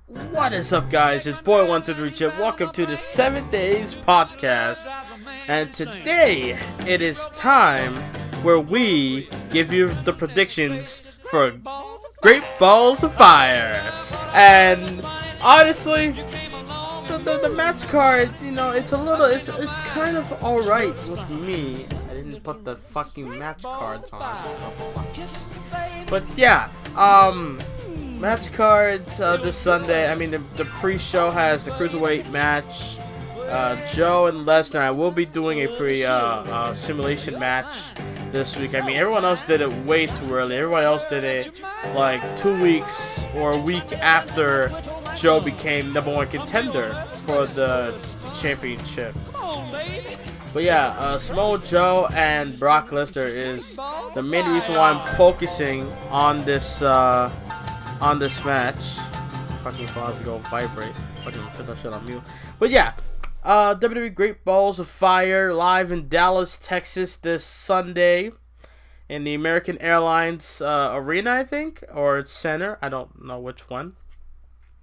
What is up, guys? It's Boy123 Chip. Welcome to the 7 Days Podcast. And today, it is time where we give you the predictions for Great Balls of Fire. And honestly, the match card, it's it's kind of alright with me. I didn't put the fucking match cards on. But yeah, match cards this Sunday. I mean, the pre-show has the Cruiserweight match. Joe and Lesnar. I will be doing a simulation match this week. I mean, everyone else did it way too early. Everyone else did it like 2 weeks or a week after Joe became #1 contender for the championship. But yeah, Samoa Joe and Brock Lesnar is the main reason why I'm focusing on this match. Fucking about to go vibrate. Fucking put that shit on mute. But yeah, WWE Great Balls of Fire live in Dallas, Texas this Sunday in the American Airlines Arena, I think, or Center. I don't know which one.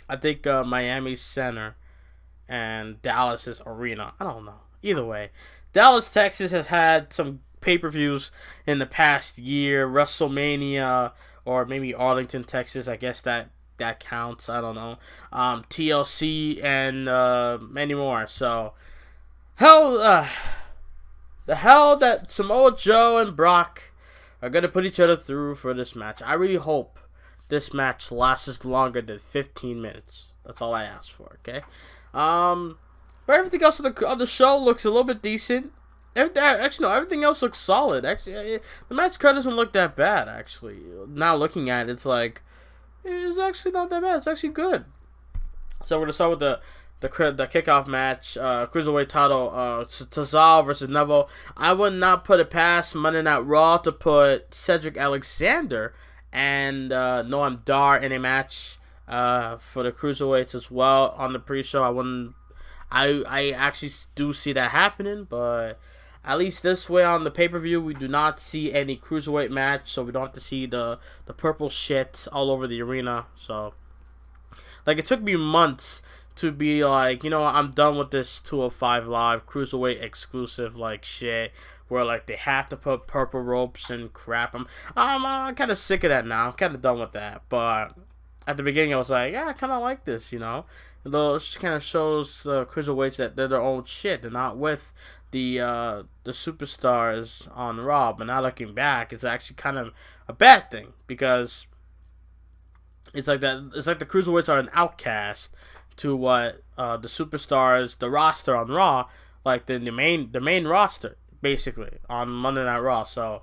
I think Miami's Center and Dallas is Arena. I don't know. Either way, Dallas, Texas has had some pay-per-views in the past year. WrestleMania, or maybe Arlington, Texas. I guess that counts. I don't know. TLC and many more. So, the hell that Samoa Joe and Brock are going to put each other through for this match. I really hope this match lasts longer than 15 minutes. That's all I ask for, okay? But everything else on the show looks a little bit decent. Everything else looks solid. Actually, the match card doesn't look that bad, actually. Now looking at it, it's actually not that bad. It's actually good. So we're going to start with the kickoff match. Cruiserweight title, Cesaro versus Neville. I would not put it past Monday Night Raw to put Cedric Alexander and Noam Dar in a match for the Cruiserweights as well on the pre-show. I actually do see that happening, but at least this way on the pay-per-view, we do not see any Cruiserweight match, so we don't have to see the purple shit all over the arena. So, it took me months to be like, I'm done with this 205 Live Cruiserweight exclusive, shit, where, they have to put purple ropes and crap. I'm kind of sick of that now. I'm kind of done with that, but at the beginning, I was like, yeah, I kind of like this, Though it kind of shows the Cruiserweights that they're their own shit. They're not with the superstars on Raw. But now looking back, it's actually kind of a bad thing, because it's like that. It's like the Cruiserweights are an outcast to what the superstars, the roster on Raw, the main roster basically on Monday Night Raw. So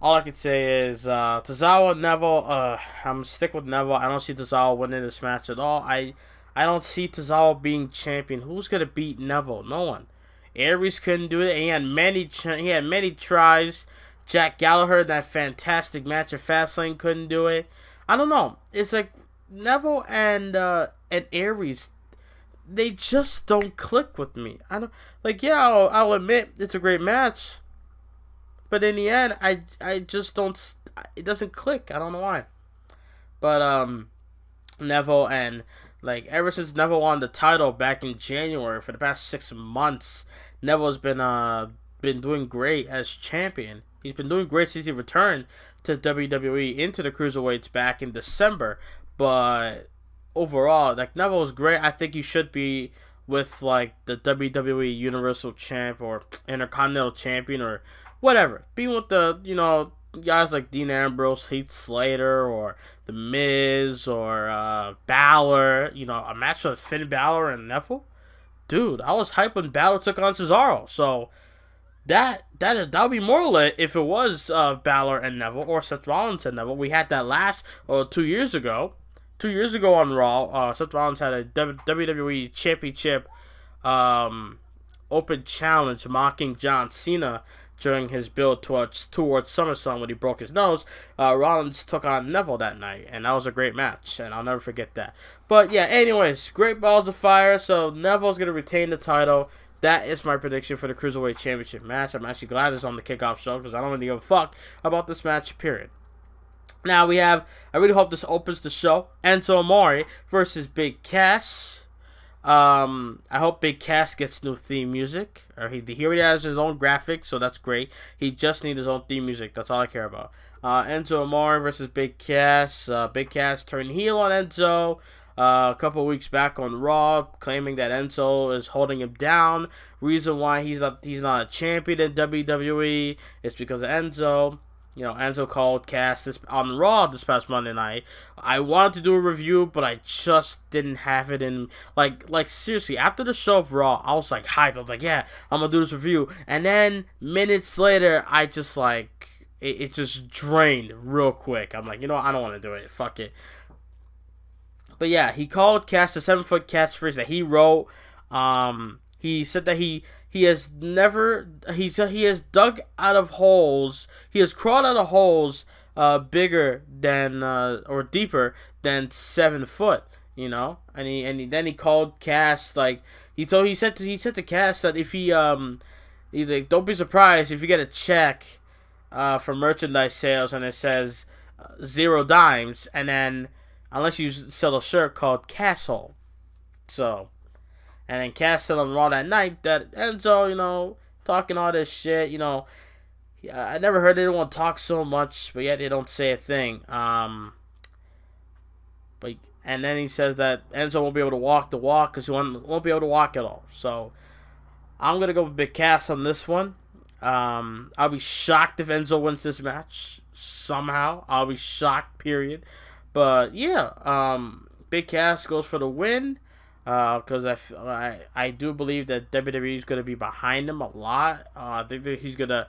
all I can say is Cesaro and Neville. I'm stick with Neville. I don't see Cesaro winning this match at all. I don't see Cesaro being champion. Who's gonna beat Neville? No one. Aries couldn't do it. He had many tries. Jack Gallagher, that fantastic match at Fastlane, couldn't do it. I don't know. It's like Neville and Aries, they just don't click with me. I don't I'll admit it's a great match, but in the end, I just don't. It doesn't click. I don't know why. But Neville and ever since Neville won the title back in January, for the past 6 months, Neville's been doing great as champion. He's been doing great since he returned to WWE into the Cruiserweights back in December. But overall, Neville is great. I think he should be with the WWE Universal Champ or Intercontinental Champion or whatever. Being with the guys like Dean Ambrose, Heath Slater, or The Miz, or Balor, a match with Finn Balor and Neville. Dude, I was hyped when Balor took on Cesaro. So that would be more lit if it was Balor and Neville, or Seth Rollins and Neville. We had that 2 years ago. 2 years ago on Raw, Seth Rollins had a WWE Championship open challenge mocking John Cena during his build towards SummerSlam when he broke his nose. Rollins took on Neville that night, and that was a great match, and I'll never forget that. But yeah, anyways, Great Balls of Fire, so Neville's going to retain the title. That is my prediction for the Cruiserweight Championship match. I'm actually glad it's on the kickoff show, because I don't really give a fuck about this match, period. Now we have, I really hope this opens the show, Enzo Amore versus Big Cass. I hope Big Cass gets new theme music. Or he already has his own graphics, so that's great. He just needs his own theme music. That's all I care about. Enzo Amore versus Big Cass. Big Cass turned heel on Enzo a couple of weeks back on Raw, claiming that Enzo is holding him down. Reason why he's not a champion in WWE is because of Enzo. You know, Enzo called Cass on Raw this past Monday night. I wanted to do a review, but I just didn't have it in. Like seriously, after the show of Raw, I was like hyped. I was like, yeah, I'm gonna do this review. And then minutes later, I just like it just drained real quick. I'm like, you know what? I don't want to do it. Fuck it. But yeah, he called Cass the 7-foot catchphrase that he wrote. He said that he has dug out of holes. He has crawled out of holes bigger than or deeper than 7 foot. You know, and then he called Cass like he said to Cass that if he like, don't be surprised if you get a check for merchandise sales and it says 0 dimes, and then unless you sell a shirt called Casshole. So. And then Cass said on Raw that night that Enzo, you know, talking all this shit, you know, I never heard anyone talk so much, but yet they don't say a thing. And then he says that Enzo won't be able to walk the walk because he won't be able to walk at all. So I'm gonna go with Big Cass on this one. I'll be shocked if Enzo wins this match somehow. I'll be shocked. Period. But yeah, Big Cass goes for the win. Because I do believe that WWE is going to be behind him a lot. I think that he's going to...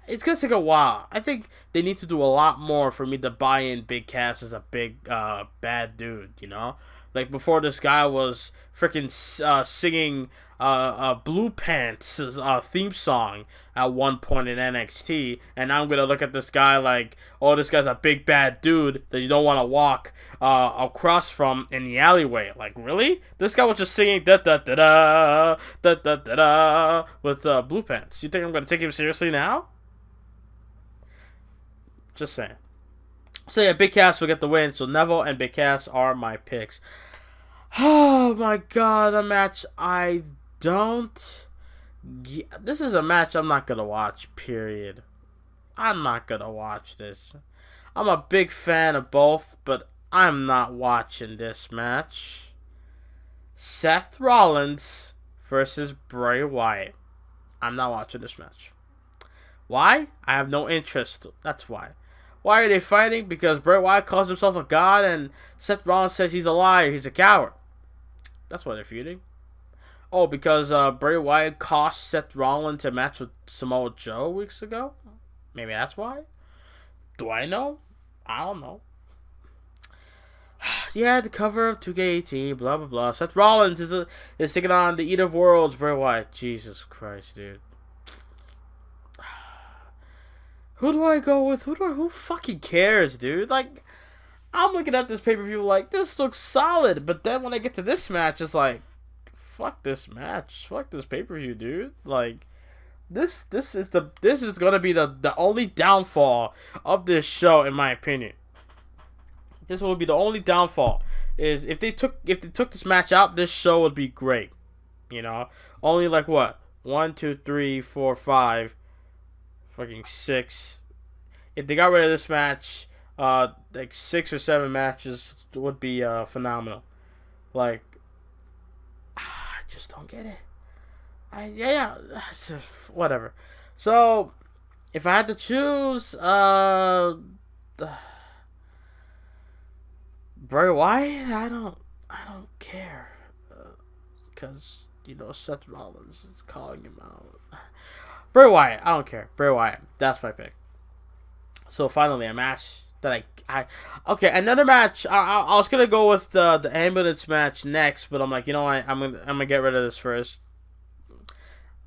it's going to take a while. I think they need to do a lot more for me to buy in Big Cass as a big bad dude, you know? Like, before this guy was freaking singing Blue Pants' theme song at one point in NXT, and now I'm going to look at this guy like, oh, this guy's a big bad dude that you don't want to walk across from in the alleyway. Like, really? This guy was just singing da-da-da-da, da-da-da-da with Blue Pants. You think I'm going to take him seriously now? Just saying. So yeah, Big Cass will get the win. So Neville and Big Cass are my picks. Oh my god, a match I don't... This is a match I'm not going to watch, period. I'm not going to watch this. I'm a big fan of both, but I'm not watching this match. Seth Rollins versus Bray Wyatt. I'm not watching this match. Why? I have no interest. That's why. Why are they fighting? Because Bray Wyatt calls himself a god and Seth Rollins says he's a liar, he's a coward. That's why they're feuding. Oh, because Bray Wyatt cost Seth Rollins a match with Samoa Joe weeks ago? Maybe that's why? Do I know? I don't know. Yeah, the cover of 2K18, blah, blah, blah. Seth Rollins is taking on the Eater of Worlds, Bray Wyatt. Jesus Christ, dude. Who do I go with? Who fucking cares, dude? Like, I'm looking at this pay-per-view like, this looks solid. But then when I get to this match, it's like, fuck this match. Fuck this pay-per-view, dude. Like, this is gonna be the only downfall of this show, in my opinion. This will be the only downfall. Is if they took this match out, this show would be great. You know? Only like what? 1, 2, 3, 4, 5. Fucking 6. If they got rid of this match, like 6 or 7 matches would be phenomenal. Like, I just don't get it. Yeah, whatever. So, if I had to choose, Bray Wyatt, I don't care, because you know Seth Rollins is calling him out. Bray Wyatt, I don't care. Bray Wyatt, that's my pick. So finally, a match that okay, another match. I was gonna go with the ambulance match next, but I'm like, you know what? I'm gonna get rid of this first.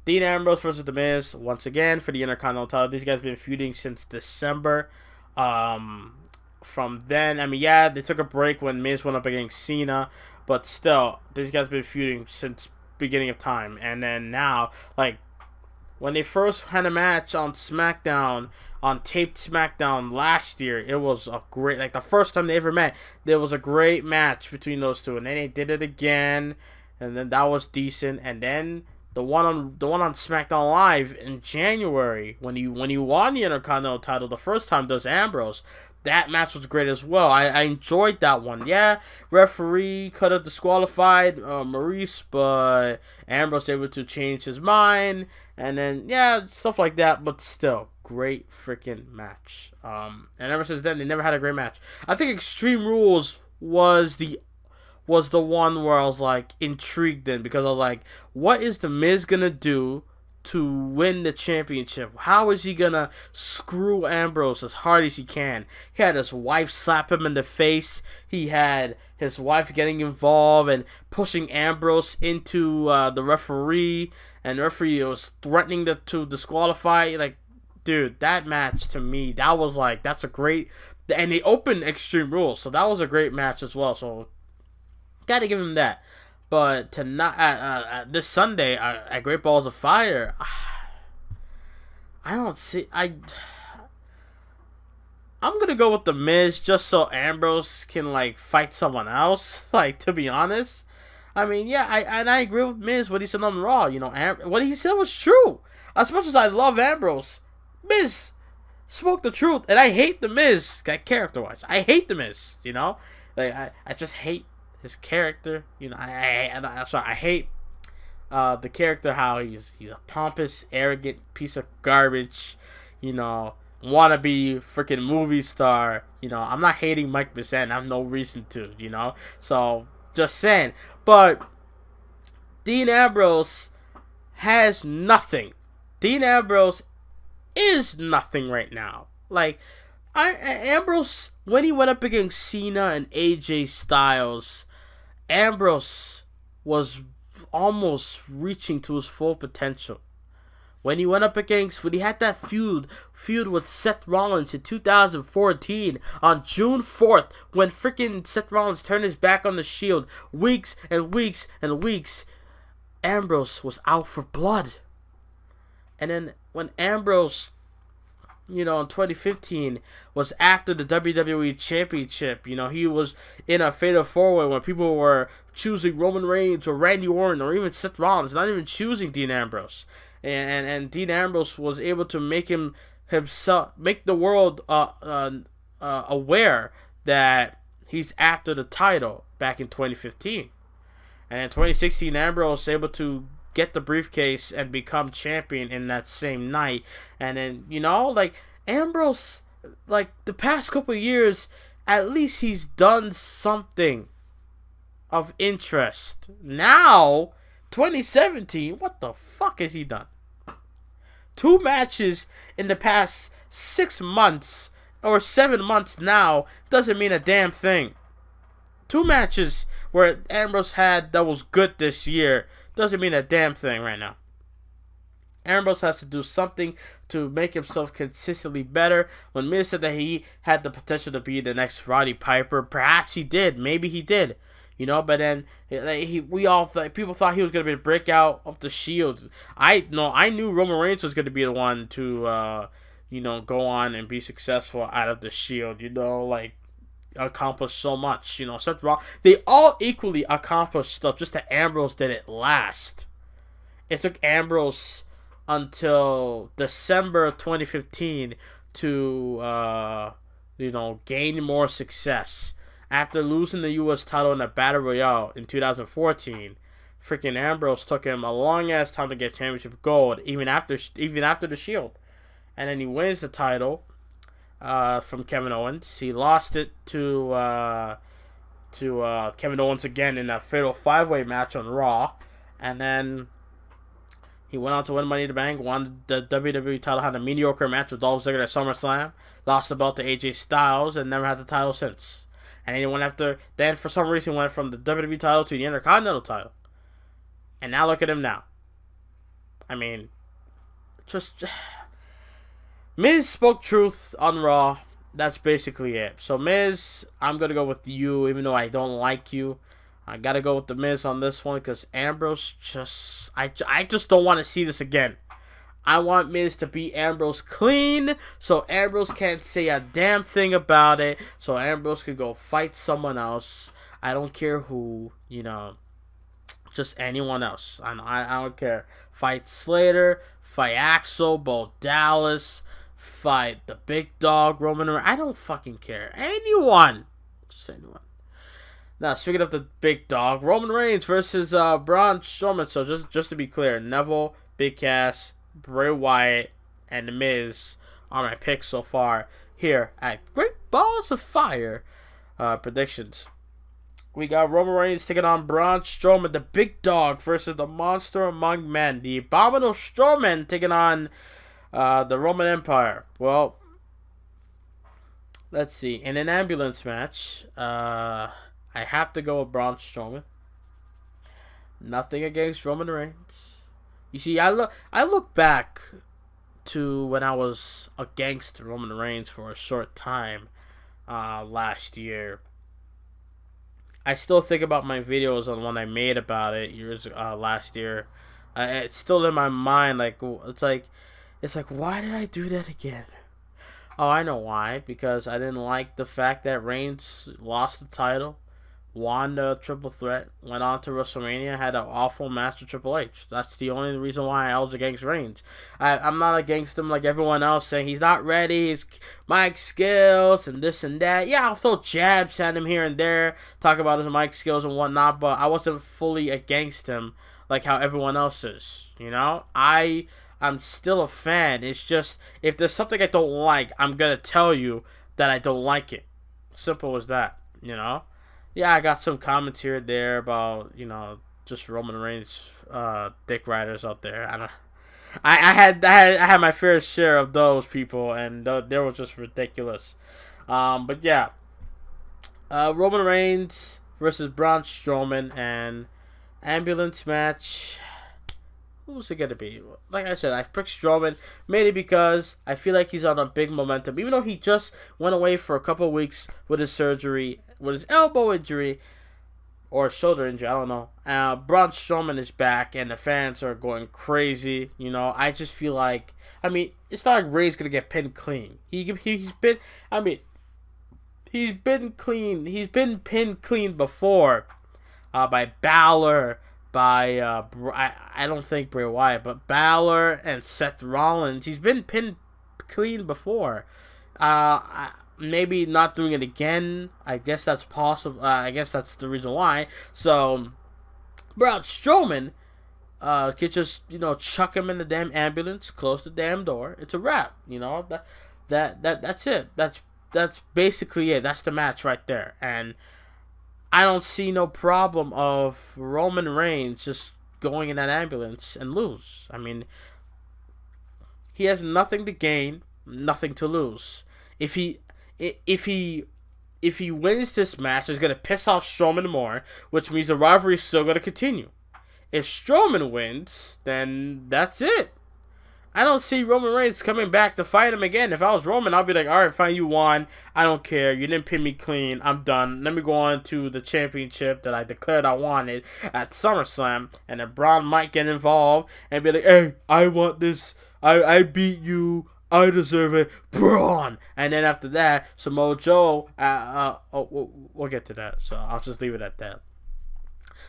Dean Ambrose versus The Miz once again for the Intercontinental title. These guys have been feuding since December. From then, I mean, yeah, they took a break when Miz went up against Cena, but still, these guys have been feuding since beginning of time. And then now, like, when they first had a match on SmackDown, on taped SmackDown last year, it was a great, like the first time they ever met, there was a great match between those two, and then they did it again, and then that was decent, and then the one on SmackDown Live in January when he won the Intercontinental title the first time, does Ambrose. That match was great as well. I enjoyed that one. Yeah, referee could have disqualified Maurice, but Ambrose was able to change his mind, and then yeah, stuff like that. But still, great freaking match. And ever since then, they never had a great match. I think Extreme Rules was the one where I was like intrigued in, because I was like, what is the Miz gonna do to win the championship? How is he gonna screw Ambrose as hard as he can? He had his wife slap him in the face. He had his wife getting involved and pushing Ambrose into the referee, and the referee was threatening to disqualify. Like, dude, that match to me, that was like, that's a great, and they opened Extreme Rules, so that was a great match as well. So gotta give him that. But to not this Sunday at Great Balls of Fire, I don't see. I'm gonna go with the Miz just so Ambrose can like fight someone else. Like, to be honest, I mean, yeah, I agree with Miz what he said on Raw. You know, what he said was true. As much as I love Ambrose, Miz spoke the truth, and I hate the Miz, like, character-wise. I hate the Miz. You know, like I just hate his character. You know, I hate the character, how he's a pompous, arrogant piece of garbage, you know, wannabe freaking movie star. You know, I'm not hating Mike Bissett. I have no reason to, you know. So just saying. But Dean Ambrose has nothing. Dean Ambrose is nothing right now. Like, Ambrose, when he went up against Cena and AJ Styles, Ambrose was almost reaching to his full potential. When he had that feud with Seth Rollins in 2014 on June 4th, when freaking Seth Rollins turned his back on the Shield, weeks and weeks and weeks, Ambrose was out for blood. And then when Ambrose, you know, in 2015 was after the WWE Championship, you know, he was in a Fatal 4-Way when people were choosing Roman Reigns or Randy Orton or even Seth Rollins, not even choosing Dean Ambrose. And Dean Ambrose was able to make the world aware that he's after the title back in 2015. And in 2016, Ambrose was able to get the briefcase and become champion in that same night. And then, you know, like, Ambrose, like, the past couple of years, at least he's done something of interest. Now, 2017, what the fuck has he done? 2 matches in the past 6 months or 7 months now doesn't mean a damn thing. 2 matches where Ambrose had that was good this year doesn't mean a damn thing right now. Ambrose has to do something to make himself consistently better. When Miz said that he had the potential to be the next Roddy Piper, perhaps he did. Maybe he did. You know, but then people thought he was gonna be the breakout of the Shield. I knew Roman Reigns was gonna be the one to you know, go on and be successful out of the Shield. You know, like, accomplish so much. You know, Seth Rollins, they all equally accomplished stuff, just that Ambrose didn't last. It took Ambrose until December of 2015 to you know, gain more success. After losing the U.S. title in the Battle Royale in 2014, freaking Ambrose took him a long ass time to get championship gold, even after the Shield. And then he wins the title from Kevin Owens. He lost it to Kevin Owens again in that Fatal 5-Way match on Raw. And then he went on to win Money in the Bank, won the WWE title, had a mediocre match with Dolph Ziggler at SummerSlam, lost the belt to AJ Styles, and never had the title since. And then for some reason went from the WWE title to the Intercontinental title. And now look at him now. I mean, just Miz spoke truth on Raw. That's basically it. So Miz, I'm gonna go with you, even though I don't like you. I gotta go with the Miz on this one because Ambrose I just don't want to see this again. I want Miz to beat Ambrose clean, so Ambrose can't say a damn thing about it, so Ambrose could go fight someone else. I don't care who, just anyone else. I don't care. Fight Slater, fight Axel, Bo Dallas, fight the big dog, Roman Reigns. I don't fucking care. Anyone. Just anyone. Now, speaking of the big dog, Roman Reigns versus Braun Strowman. So just to be clear, Neville, Big Cass, Bray Wyatt, and The Miz are my picks so far here at Great Balls of Fire predictions. We got Roman Reigns taking on Braun Strowman, the big dog, versus the monster among men. The Abominable Strowman taking on the Roman Empire. Well, let's see. In an ambulance match, I have to go with Braun Strowman. Nothing against Roman Reigns. You see, I look back to when I was against Roman Reigns for a short time last year. I still think about my videos on when I made about it last year. It's still in my mind. It's like, why did I do that again? Oh, I know why. Because I didn't like the fact that Reigns lost the title, won the triple threat, went on to WrestleMania, had an awful match with Triple H. That's the only reason why I was against Reigns. I'm not against him like everyone else saying he's not ready, his mic skills, and this and that. Yeah, I'll throw jabs at him here and there, talk about his mic skills and whatnot, but I wasn't fully against him like how everyone else is. I'm still a fan. It's just, if there's something I don't like, I'm going to tell you that I don't like it. Simple as that, Yeah, I got some comments here and there about, just Roman Reigns dick riders out there. I had my fair share of those people, and they were just ridiculous. But yeah, Roman Reigns versus Braun Strowman, and ambulance match. Who's it gonna be? Like I said, I picked Strowman mainly because I feel like he's on a big momentum, even though he just went away for a couple of weeks with his surgery, with his elbow injury or shoulder injury. I don't know. Braun Strowman is back, and the fans are going crazy. I just feel like, it's not like Ray's gonna get pinned clean. He's been clean. He's been pinned clean before, by Balor. By I don't think Bray Wyatt, but Balor and Seth Rollins. He's been pinned clean before. Maybe not doing it again. I guess that's possible. I guess that's the reason why. So, Braun Strowman could just chuck him in the damn ambulance, close the damn door. It's a wrap. That's it. That's basically it. That's the match right there. And I don't see no problem of Roman Reigns just going in that ambulance and lose. He has nothing to gain, nothing to lose. If he wins this match, it's gonna piss off Strowman more, which means the rivalry is still gonna continue. If Strowman wins, then that's it. I don't see Roman Reigns coming back to fight him again. If I was Roman, I'd be like, all right, fine, you won. I don't care. You didn't pin me clean. I'm done. Let me go on to the championship that I declared I wanted at SummerSlam. And then Braun might get involved and be like, hey, I want this. I beat you. I deserve it. Braun. And then after that, Samoa Joe. We'll get to that. So I'll just leave it at that.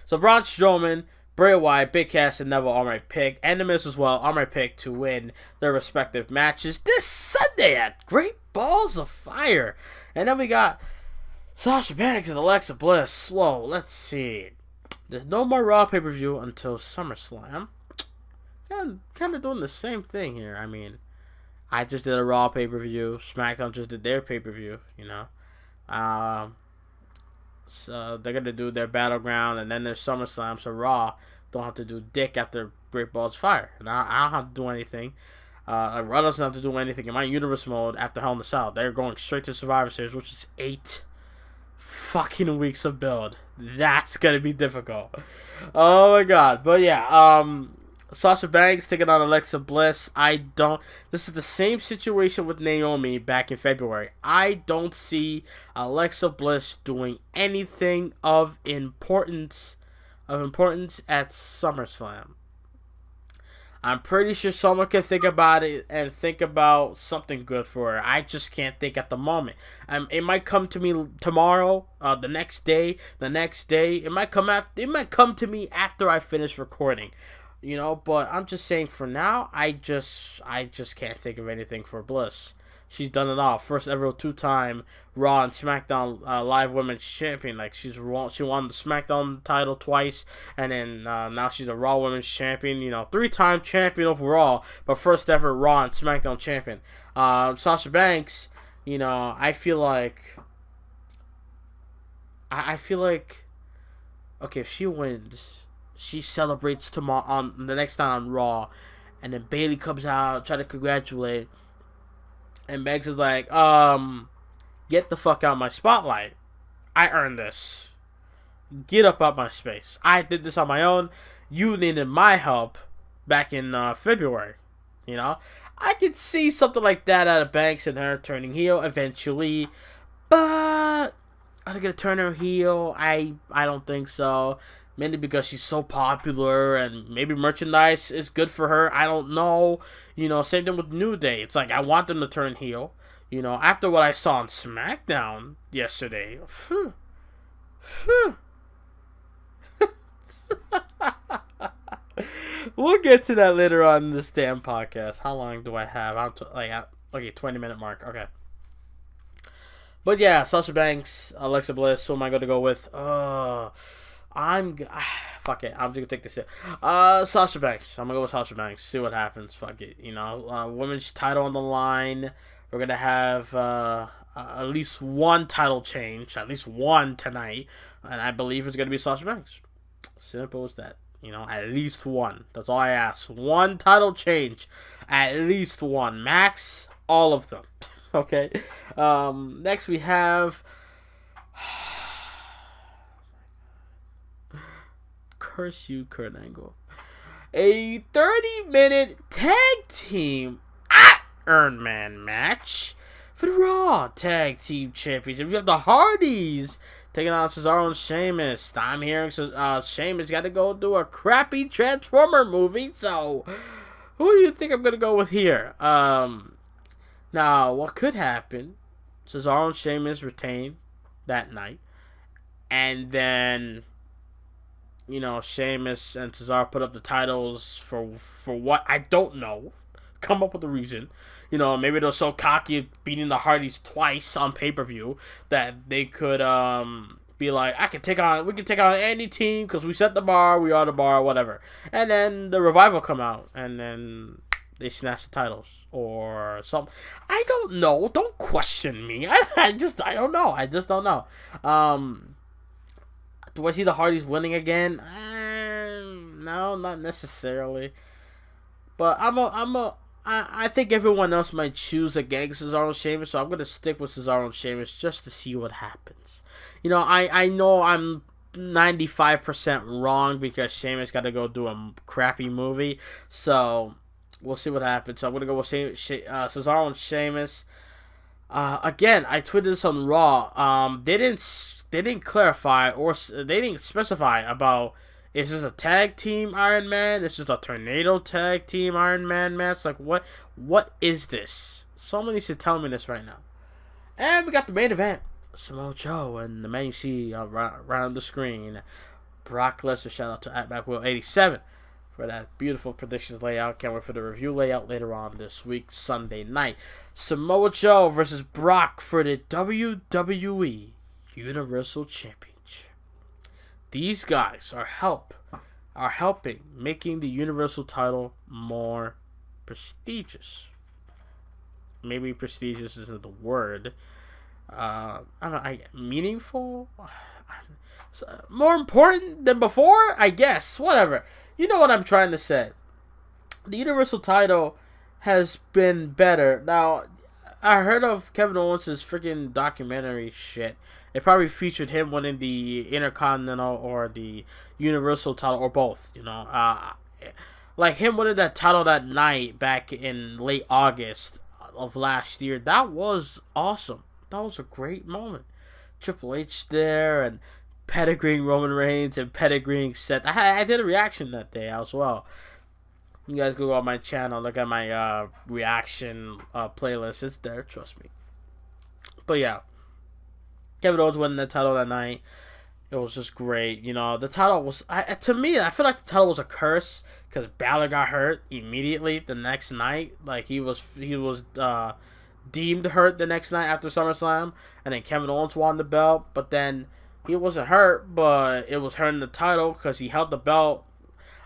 So Braun Strowman, Bray Wyatt, Big Cass, and Neville are my pick, and The Miz as well are my pick to win their respective matches this Sunday at Great Balls of Fire. And then we got Sasha Banks and Alexa Bliss. Whoa, let's see. There's no more Raw pay-per-view until SummerSlam. Kind of doing the same thing here. I just did a Raw pay-per-view. SmackDown just did their pay-per-view, So they're going to do their Battleground, and then there's SummerSlam, so Raw don't have to do dick after Great Balls of Fire. And I don't have to do anything. Raw doesn't have to do anything in my universe mode after Hell in the Cell. They're going straight to Survivor Series, which is 8 fucking weeks of build. That's going to be difficult. Oh my god. But yeah, Sasha Banks taking on Alexa Bliss. This is the same situation with Naomi back in February. I don't see Alexa Bliss doing anything of importance at SummerSlam. I'm pretty sure someone can think about it and think about something good for her. I just can't think at the moment. It might come to me tomorrow, the next day, the next day. It might come to me after I finish recording, But I'm just saying, for now, I just can't think of anything for Bliss. She's done it all. First ever 2-time Raw and SmackDown Live Women's Champion. Like, she won the SmackDown title twice, and then now she's a Raw Women's Champion. 3-time champion overall, but first ever Raw and SmackDown champion. Sasha Banks. I feel like. I feel like. Okay, if she wins, she celebrates tomorrow on the next time on Raw, and then Bayley comes out, try to congratulate. And Megs is like, get the fuck out of my spotlight. I earned this. Get up out my space. I did this on my own. You needed my help back in February. I could see something like that out of Banks and her turning heel eventually. But are they going to turn her heel? I don't think so. Mainly because she's so popular, and maybe merchandise is good for her. I don't know. Same thing with New Day. It's like, I want them to turn heel. After what I saw on SmackDown yesterday. We'll get to that later on in this damn podcast. How long do I have? Okay, 20-minute mark. Okay. But yeah, Sasha Banks, Alexa Bliss. Who am I going to go with? Fuck it. I'm gonna take this here. Sasha Banks. I'm gonna go with Sasha Banks. See what happens. Fuck it. Women's title on the line. We're gonna have at least one title change, at least one tonight, and I believe it's gonna be Sasha Banks. Simple as that. At least one. That's all I ask. One title change, at least one. Max, all of them. Okay. Next we have. Curse you, Kurt Angle. A 30-minute tag team Iron Man match for the Raw Tag Team Championship. We have the Hardys taking on Cesaro and Sheamus. I'm hearing Sheamus got to go do a crappy Transformer movie. So, who do you think I'm going to go with here? Now, what could happen? Cesaro and Sheamus retain that night. And then, Sheamus and Cesaro put up the titles for what? I don't know. Come up with a reason. Maybe they're so cocky of beating the Hardys twice on pay-per-view that they could be like, we can take on any team because we set the bar, we are the bar, whatever. And then the Revival come out and then they snatch the titles or something. I don't know. Don't question me. I don't know. I just don't know. Do I see the Hardys winning again? No, not necessarily. But I think everyone else might choose against Cesaro and Sheamus, so I'm gonna stick with Cesaro and Sheamus just to see what happens. I know I'm 95% wrong because Sheamus got to go do a crappy movie, so we'll see what happens. So I'm gonna go with Cesaro and Sheamus. Again, I tweeted this on Raw. They didn't clarify or they didn't specify about, is this a tag team Iron Man? Is this a tornado tag team Iron Man match? Like, what is this? Someone needs to tell me this right now. And we got the main event. Samoa Joe and the man you see around the screen. Brock Lesnar, shout out to @BackWheel87 for that beautiful predictions layout. Can't wait for the review layout later on this week, Sunday night. Samoa Joe versus Brock for the WWE Universal Championship. These guys are helping making the Universal title more prestigious. Maybe prestigious isn't the word. I don't know, meaningful? More important than before? I guess. Whatever. You know what I'm trying to say. The Universal title has been better. Now, I heard of Kevin Owens' freaking documentary shit. It probably featured him winning the Intercontinental or the Universal title or both, like him winning that title that night back in late August of last year. That was awesome. That was a great moment. Triple H there and pedigreeing Roman Reigns and pedigreeing Seth. I did a reaction that day as well. You guys go on my channel, look at my reaction playlist. It's there, trust me. But yeah, Kevin Owens winning the title that night. It was just great. You know, the title was, to me, I feel like the title was a curse because Balor got hurt immediately the next night. Like, he was deemed hurt the next night after SummerSlam, and then Kevin Owens won the belt, but then he wasn't hurt, but it was hurting the title because he held the belt.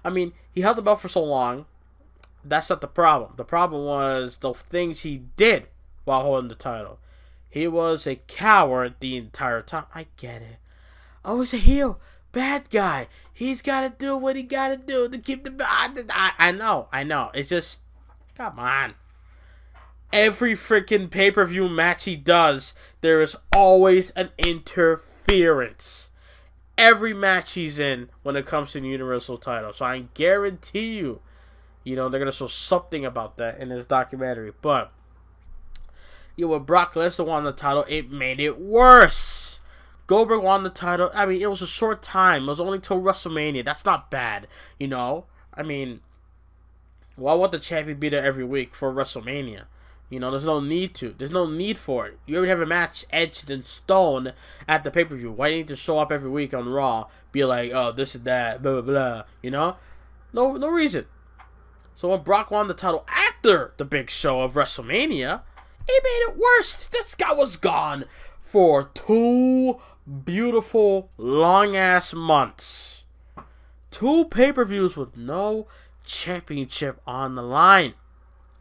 I mean, he held the belt for so long. That's not the problem. The problem was the things he did while holding the title. He was a coward the entire time. I get it. Oh, he's a heel. Bad guy. He's got to do what he got to do to keep the... I know. It's just... Come on. Every freaking pay-per-view match he does, there is always an interference. Every match he's in when it comes to the Universal title. So I guarantee you, they're going to show something about that in this documentary. But, when Brock Lesnar won the title, it made it worse. Goldberg won the title. I mean, it was a short time. It was only till WrestleMania. That's not bad, I mean, why would the champion be there every week for WrestleMania? There's no need to. There's no need for it. You already have a match etched in stone at the pay-per-view. Why do you need to show up every week on Raw? Be like, oh, this and that, blah, blah, blah, No reason. So when Brock won the title after the big show of WrestleMania, it made it worse. This guy was gone for 2 beautiful, long-ass months. 2 pay-per-views with no championship on the line.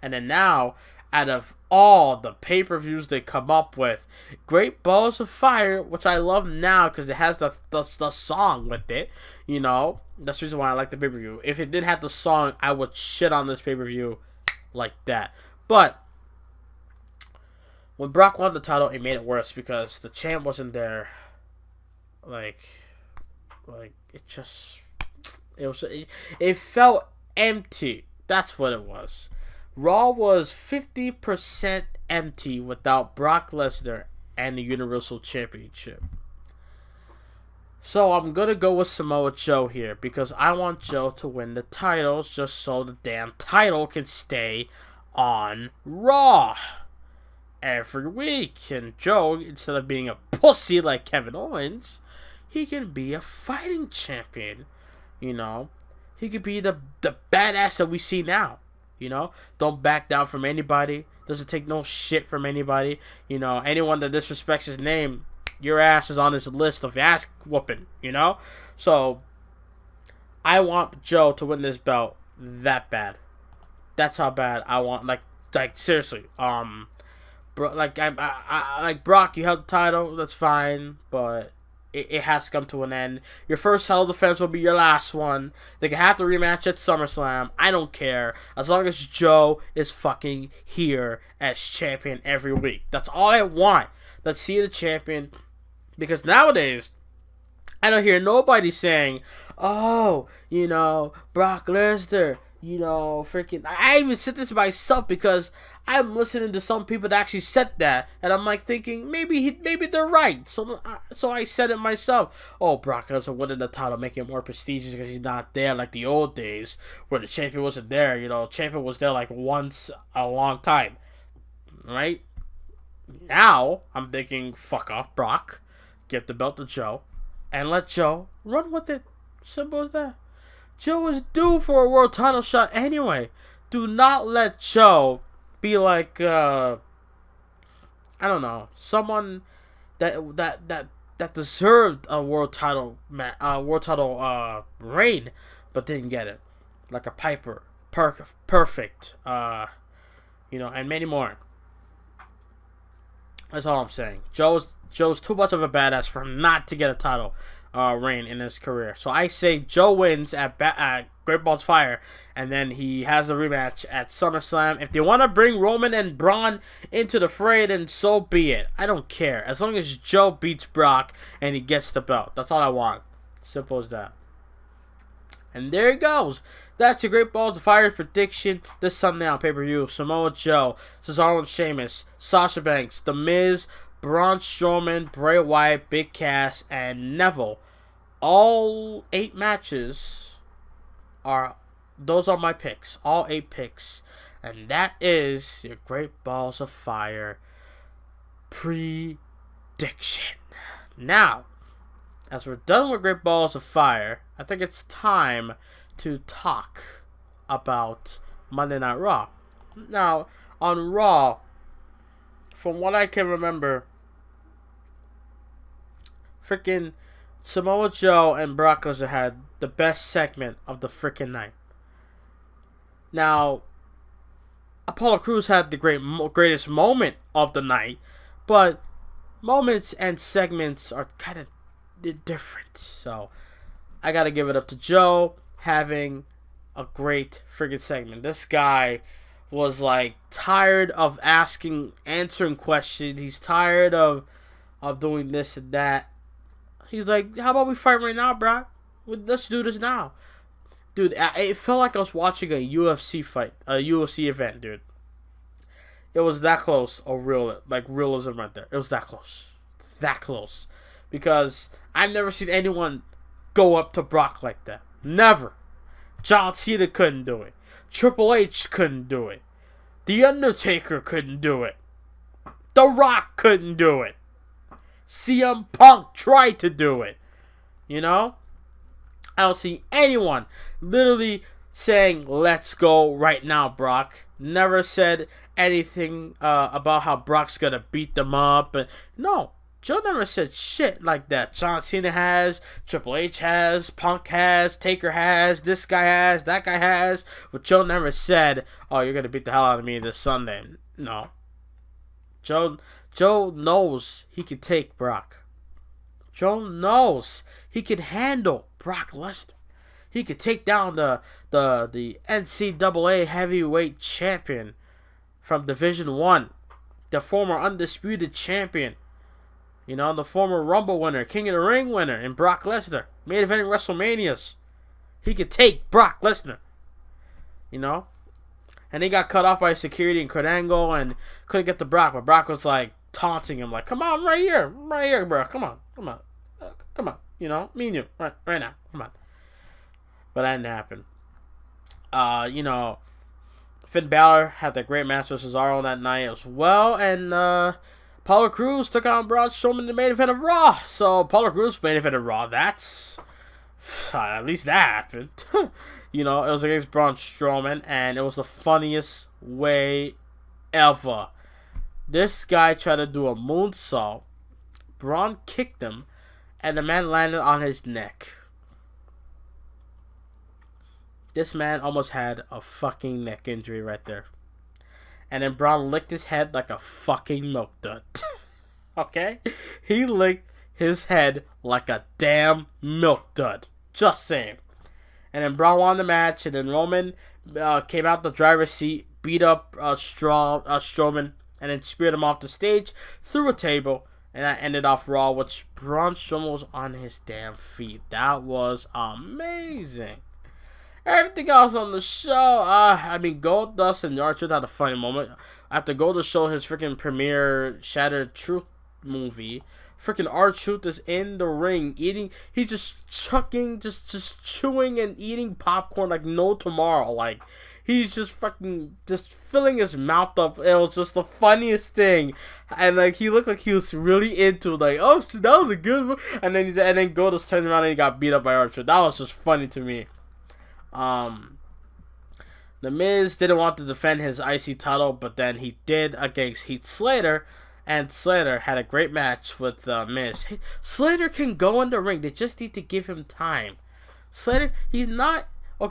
And then now, out of all the pay-per-views they come up with, Great Balls of Fire, which I love now because it has the song with it, that's the reason why I like the pay-per-view. If it didn't have the song, I would shit on this pay-per-view like that. But when Brock won the title, it made it worse because the champ wasn't there. It felt empty. That's what it was. Raw was 50% empty without Brock Lesnar and the Universal Championship. So I'm going to go with Samoa Joe here because I want Joe to win the titles just so the damn title can stay on Raw every week. And Joe, instead of being a pussy like Kevin Owens, he can be a fighting champion. He could be the badass that we see now. Don't back down from anybody. Doesn't take no shit from anybody. Anyone that disrespects his name, your ass is on his list of ass whooping. So I want Joe to win this belt that bad. That's how bad I want. Like seriously. Like Brock, you held the title. That's fine, but it has to come to an end. Your first title defense will be your last one. They can have the rematch at SummerSlam. I don't care. As long as Joe is fucking here as champion every week. That's all I want. Let's see the champion. Because nowadays, I don't hear nobody saying, oh, Brock Lesnar, freaking... I even said this myself because I'm listening to some people that actually said that, and I'm like thinking, maybe they're right. So I said it myself. Oh, Brock Lesnar winning the title, making it more prestigious because he's not there like the old days where the champion wasn't there. Champion was there like once a long time, right? Now I'm thinking, fuck off, Brock, get the belt to Joe, and let Joe run with it. Simple as that. Joe is due for a world title shot anyway. Do not let Joe be like I don't know, someone that deserved a world title reign but didn't get it, like a Piper, perfect, and many more. That's all I'm saying. Joe's too much of a badass for him not to get a title reign in his career. So I say Joe wins at Great Balls Fire, and then he has a rematch at SummerSlam. If they want to bring Roman and Braun into the fray, then so be it. I don't care. As long as Joe beats Brock and he gets the belt. That's all I want. Simple as that. And there he goes. That's your Great Balls of Fire prediction this Sunday on pay-per-view. Samoa Joe, Cesaro and Sheamus, Sasha Banks, The Miz, Braun Strowman, Bray Wyatt, Big Cass, and Neville. All 8 matches are those are my picks, all 8 picks, and that is your Great Balls of Fire prediction. Now, as we're done with Great Balls of Fire, I think it's time to talk about Monday Night Raw. Now, on Raw, from what I can remember, freaking Samoa Joe and Brock Lesnar had the best segment of the freaking night. Now, Apollo Crews had the greatest moment of the night, but moments and segments are kind of different. So, I gotta give it up to Joe having a great freaking segment. This guy was like tired of answering questions. He's tired of doing this and that. He's like, how about we fight right now, bro? Let's do this now. Dude, it felt like I was watching a UFC fight, a UFC event, dude. It was that close of realism right there. It was that close. That close. Because I've never seen anyone go up to Brock like that. Never. John Cena couldn't do it. Triple H couldn't do it. The Undertaker couldn't do it. The Rock couldn't do it. CM Punk tried to do it. You know? I don't see anyone literally saying, let's go right now, Brock. Never said anything about how Brock's going to beat them up. No, Joe never said shit like that. John Cena has, Triple H has, Punk has, Taker has, this guy has, that guy has. But Joe never said, oh, you're going to beat the hell out of me this Sunday. No. Joe knows he can take Brock. Joe knows he can handle Brock Lesnar. He could take down the NCAA heavyweight champion from Division 1. The former undisputed champion. You know, the former Rumble winner, King of the Ring winner, and Brock Lesnar. Main eventing WrestleManias. He could take Brock Lesnar. You know? And he got cut off by security in Kurt Angle and couldn't get to Brock. But Brock was like taunting him, like, come on, right here, bro. Come on. You know, me and you, right now. Come on. But that didn't happen. You know, Finn Balor had that great match with Cesaro that night as well. And Apollo Crews took on Braun Strowman in the main event of Raw. So Apollo Crews main event of Raw. That's at least that happened. You know, it was against Braun Strowman, and it was the funniest way ever. This guy tried to do a moonsault. Braun kicked him, and the man landed on his neck. This man almost had a fucking neck injury right there. And then Braun licked his head like a fucking milk dud. Okay? He licked his head like a damn milk dud. Just saying. And then Braun won the match, and then Roman came out the driver's seat, beat up Strowman, and then speared him off the stage through a table. And that ended off Raw, which Braun Strowman was on his damn feet. That was amazing. Everything else on the show, I mean, Goldust and R-Truth had a funny moment. After Goldust showed his freaking premiere Shattered Truth movie, freaking R-Truth is in the ring eating. He's just chucking, just chewing and eating popcorn like no tomorrow. Like, he's just fucking just filling his mouth up. It was just the funniest thing. And like, he looked like he was really into like, oh, that was a good one. And then Goldust turned around and he got beat up by R-Truth. That was just funny to me. The Miz didn't want to defend his IC title, but then he did against Heath Slater, and Slater had a great match with Miz. Slater can go in the ring. They just need to give him time. Slater, he's not. I'll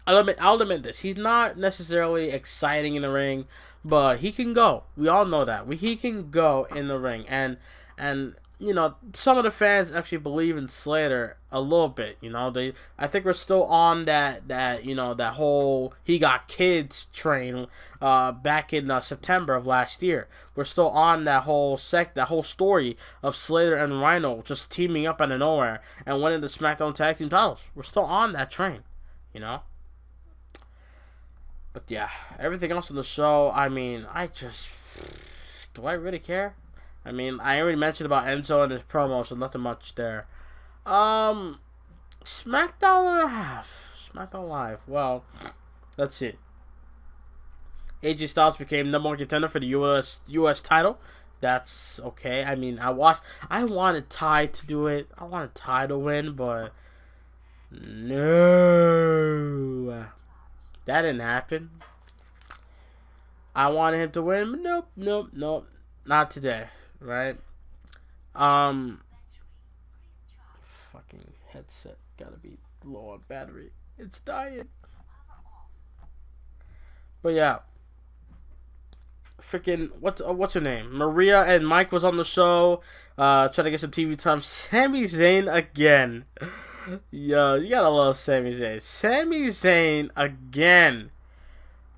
admit this. He's not necessarily exciting in the ring, but he can go. We all know that. He can go in the ring, and you know, some of the fans actually believe in Slater a little bit. You know, I think we're still on that you know, that whole he got kids train back in September of last year. We're still on that whole story of Slater and Rhino just teaming up out of nowhere and winning the SmackDown Tag Team titles. We're still on that train, you know. But yeah, everything else on the show, I mean, do I really care? I mean, I already mentioned about Enzo and his promo, so nothing much there. SmackDown and a half. SmackDown Live. Well, let's see. AJ Styles became number 1 contender for the US title. That's okay. I mean, I wanted Ty to do it. I wanted Ty to win, but no, that didn't happen. I wanted him to win, but nope, not today, right? Fucking headset gotta be low on battery. It's dying. But yeah, freaking what's her name? Maria and Mike was on the show, trying to get some TV time. Sami Zayn again. Yo, you gotta love Sami Zayn. Sami Zayn again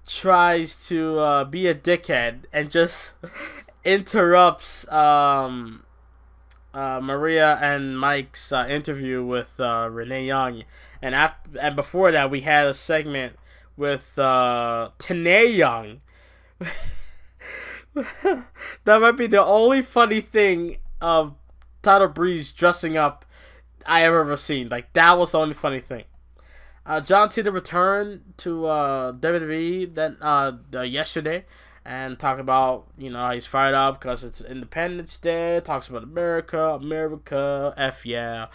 tries to be a dickhead and just interrupts Maria and Mike's interview with Renee Young, and before that we had a segment with Tenay Young. That might be the only funny thing of Tyler Breeze dressing up I ever seen. Like, that was the only funny thing. John Cena returned to WWE then yesterday and talked about, how he's fired up because it's Independence Day. Talks about America, F yeah,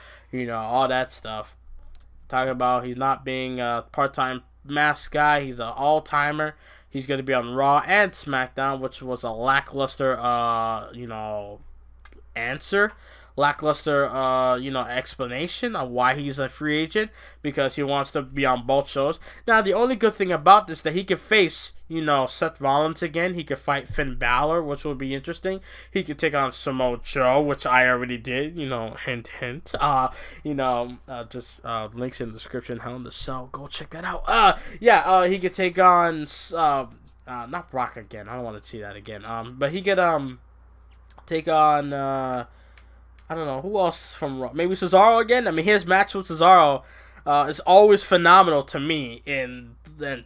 all that stuff. Talking about he's not being a part-time mask guy. He's an all-timer. He's going to be on Raw and SmackDown, which was a lackluster, answer. Lackluster, explanation on why he's a free agent, because he wants to be on both shows. Now, the only good thing about this is that he could face, Seth Rollins again. He could fight Finn Balor, which would be interesting. He could take on Samoa Joe, which I already did, hint, hint. Just links in the description, Hell in the Cell. Go check that out. He could take on, not Brock again. I don't want to see that again. But he could, take on, I don't know, who else from Raw? Maybe Cesaro again? I mean, his match with Cesaro is always phenomenal to me. And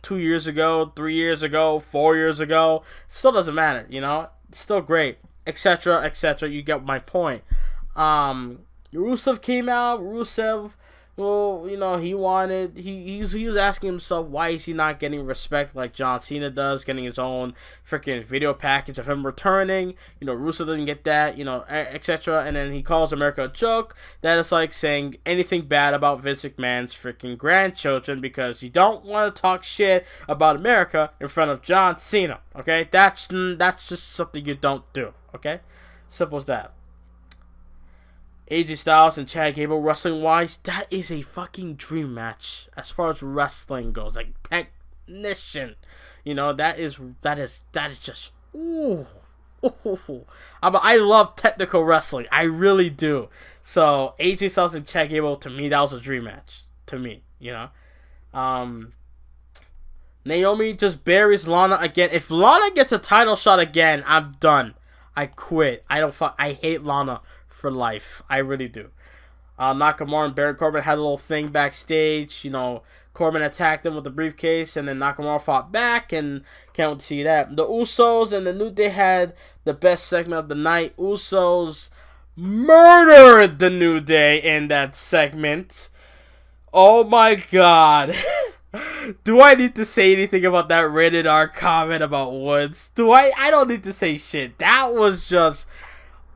2 years ago, 3 years ago, 4 years ago, still doesn't matter, It's still great, etc., etc. You get my point. Rusev came out. Rusev, well, he was asking himself, why is he not getting respect like John Cena does, getting his own freaking video package of him returning. Rusev doesn't get that, etc. And then he calls America a joke. That is like saying anything bad about Vince McMahon's freaking grandchildren, because you don't want to talk shit about America in front of John Cena, okay? That's just something you don't do, okay? Simple as that. AJ Styles and Chad Gable, wrestling wise, that is a fucking dream match as far as wrestling goes. Like, technician, that is just ooh. I love technical wrestling, I really do. So AJ Styles and Chad Gable, to me, that was a dream match. To me, Naomi just buries Lana again. If Lana gets a title shot again, I'm done. I quit. I hate Lana for life. I really do. Nakamura and Baron Corbin had a little thing backstage. Corbin attacked him with the briefcase, and then Nakamura fought back, and can't wait to see that. The Usos and the New Day had the best segment of the night. Usos murdered the New Day in that segment. Oh my god. Do I need to say anything about that rated R comment about Woods? I don't need to say shit. That was just,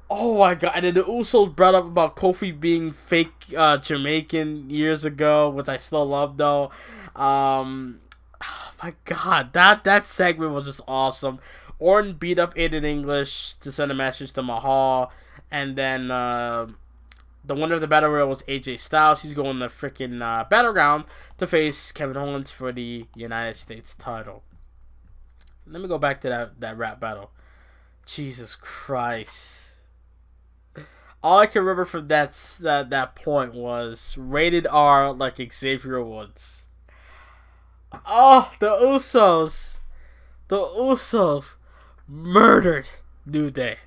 oh my god. And then the Usos brought up about Kofi being fake Jamaican years ago, which I still love though. Oh my god, that segment was just awesome. Orton beat up Aiden English to send a message to Mahal, and then the winner of the Battle Royal was AJ Styles. He's going to freaking Battleground to face Kevin Owens for the United States title. Let me go back to that rap battle. Jesus Christ. All I can remember from that point was rated R like Xavier Woods. Oh, the Usos. The Usos murdered New Day.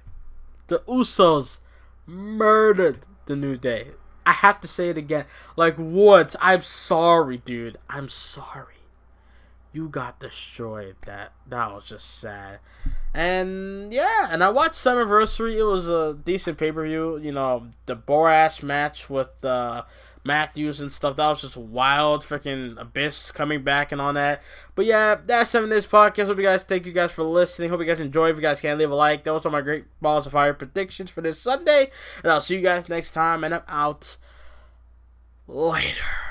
The Usos murdered the New Day. I have to say it again. Like, Woods, I'm sorry, dude. I'm sorry. You got destroyed. That was just sad. And yeah, and I watched Summerversary. It was a decent pay-per-view. You know, the Borash match with Matthews and stuff. That was just wild. Freaking Abyss coming back and on that. But yeah, that's 7 Days Podcast. Thank you guys for listening. Hope you guys enjoy. If you guys can, leave a like. That was all my great Balls of Fire predictions for this Sunday. And I'll see you guys next time. And I'm out. Later.